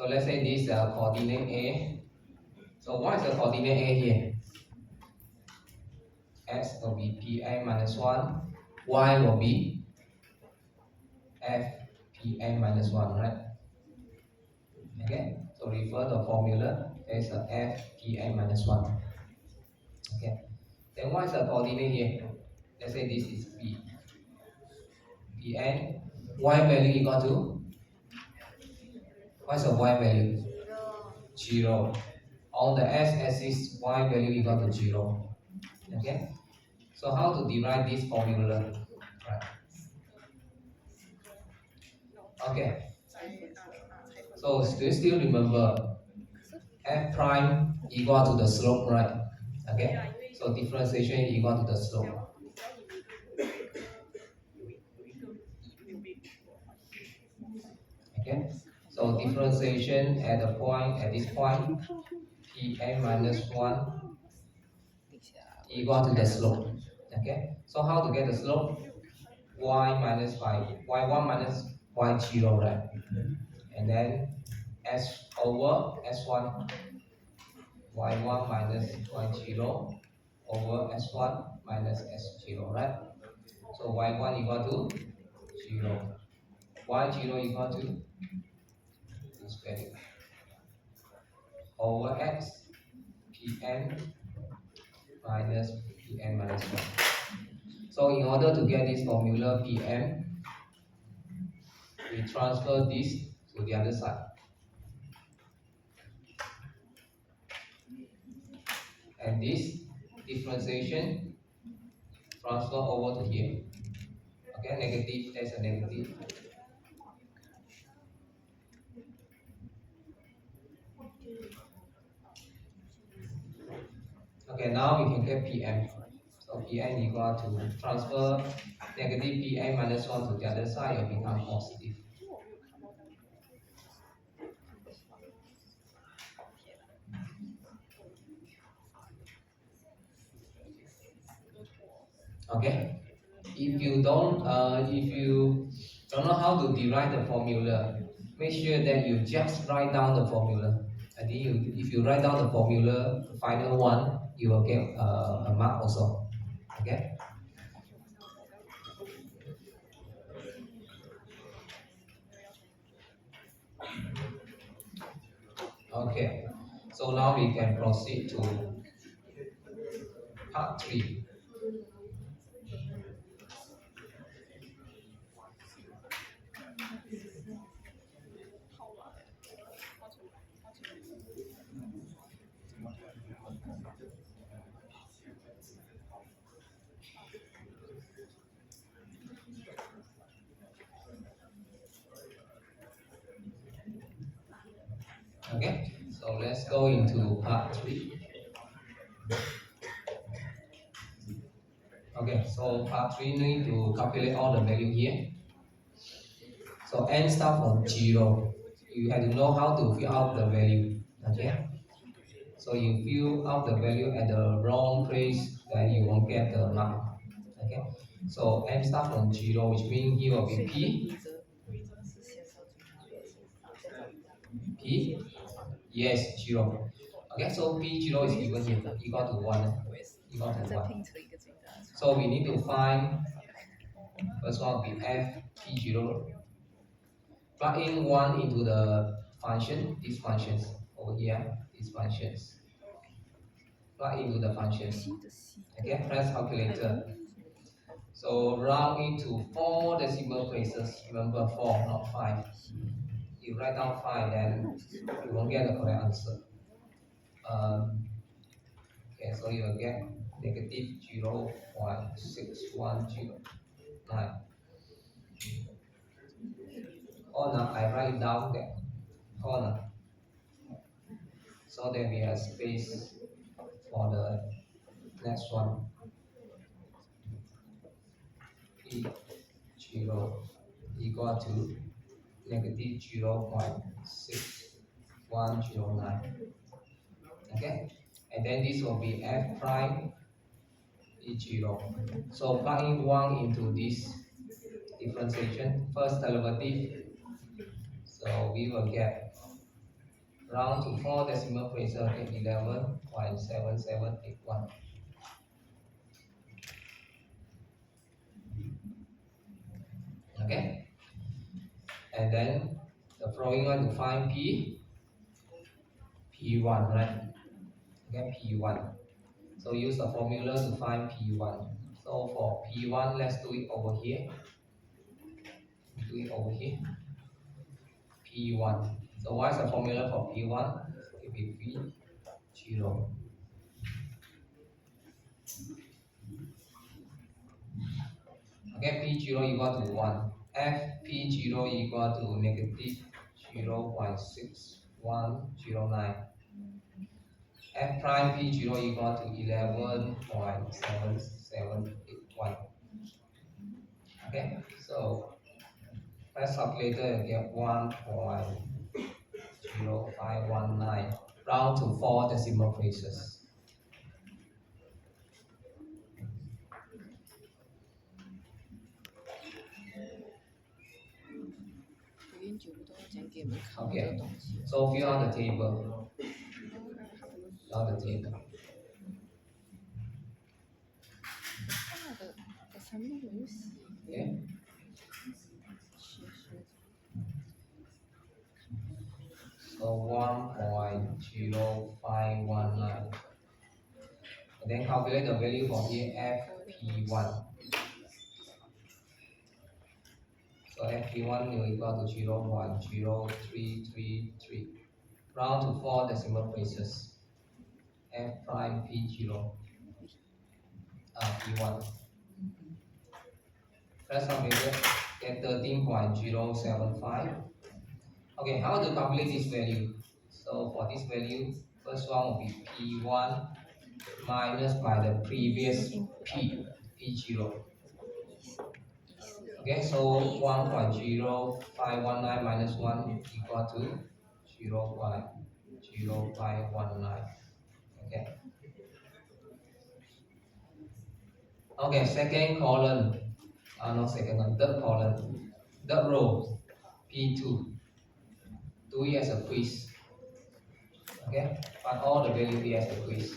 So let's say this coordinate A. So what is the coordinate A here? X will be Pn minus 1, Y will be Fpn minus 1, right? Okay, so refer the formula, there's a Fpn minus 1. Okay, then what is the coordinate here? Let's say this is P. Pn, Y value equal to, what's the Y value? 0. On the x-axis, Y value equal to 0. Okay, so how to derive this formula? Right. Okay, so do you still remember f prime equal to the slope, right? Okay, so differentiation equal to the slope. Okay, so differentiation at the point, at this point, Pn minus 1 equal to the slope. Okay, so how to get the slope? Y minus y1 minus y0, right? And then s over s1, y1 minus y0 over s1 minus s0, right? So y1 equal to 0, y0 equal to this value over x pn minus pn minus 1. So in order to get this formula pn, we transfer this to the other side. And this differentiation transfer over to here. Okay, negative, there's a negative. Okay, now we can get Pn. So Pn equal to transfer negative Pn minus 1 to the other side, it become positive. Okay, if you don't know how to derive the formula, make sure that you just write down the formula. I think if you write down the formula, the final one, you will get a mark also. Okay. Okay. So now we can proceed to part 3. Okay, so let's go into part 3. Okay, so part 3 need to calculate all the value here. So n start from 0. You have to know how to fill out the value. Okay, so you fill out the value at the wrong place, then you won't get the mark. Okay, so n start from 0, which means here will be p, yes, 0. Okay, so p0 is given here, equal to 1. Equal to 1. So we need to find, first one will be f p0. Plug in 1 into the function, these functions over here, these functions. Plug into the functions. Okay, press calculator. So round into 4 decimal places. Remember 4, not 5. You write down 5, then you won't get the correct answer. Okay, so you will get negative 0.6109. Corner, I write down that corner. So then we have space for the next one. E0 equal to negative 0.6109. Okay, and then this will be f prime E0. So plugging 1 into this differentiation, first derivative, so we will get round to 4 decimal places, okay, 11.7781. Okay, and then the following one to find P1, right? Okay, P1. So use the formula to find P1. So for P1, let's do it over here. Do it over here. P1. So what is the formula for P1? It will be P0. Okay, P0 equal to 1. F P0 equal to negative 0.6109. F prime P0 equal to 11.7781. Okay, so press calculator and get 1.0519 round to 4 decimal places. Okay, so fill out the table. Fill out the table. Okay. So 1.0519. And then calculate the value for here FP1. So FP1 will equal to 0.0333. Round to 4 decimal places. F prime P0. P1. Press calculator, get 13.075. Okay, how to calculate this value? So for this value, first one will be P1 minus by the previous P0. Okay, so 1.0519 minus 1 equal to 0.0519. Okay. Okay, second column. Not second column, third column. Third row, P2. Do it as a quiz. Okay, but all the value be as a quiz.